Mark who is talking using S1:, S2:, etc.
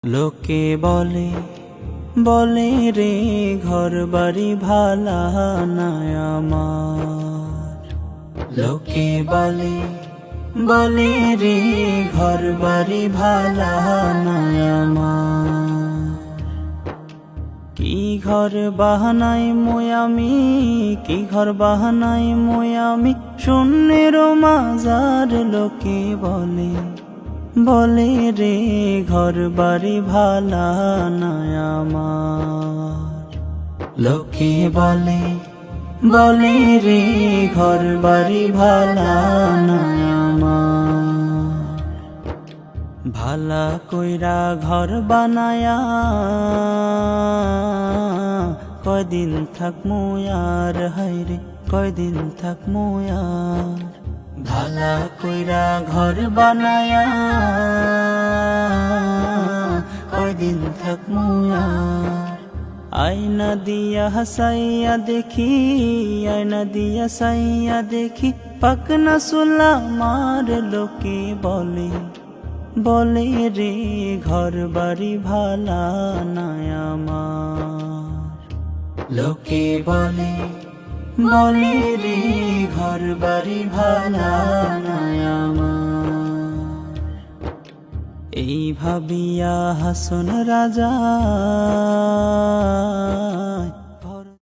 S1: লোকে বলে বলে রে ঘর বাড়ি ভালা নাই আমার। লোকে বলে বলে রে ঘর বাড়ি ভালা নাই আমার। কি ঘর বাহানাই মই আমি, কি ঘর বাহানাই মই আমি, শূন্যের মাজার। লোকে বলে বলে রে ঘর বাড়ি ভালা নাই আমার। লোকে বলে বলে রে ঘর বাড়ি ভালা নাই আমার। ভালা কইরা ঘর বানায়া কয়দিন থাকমু আর, হায়রে কয়দিন থাকমু আর। ভালা কইরা ঘর বানায়া কয়দিন থাকমু আর। আয়না দিয়া হাসাইয়া দেখি, আয়না দিয়া সাইয়া দেখি, পাকনা সুলা মার। লোকে বলে বলে রে ঘর বাড়ি ভালা নাই আমার। লোকে বলে বলে রে ঘর বাড়ি ভালা নাই আমার। এই ভাবিয়া হাসন রাজা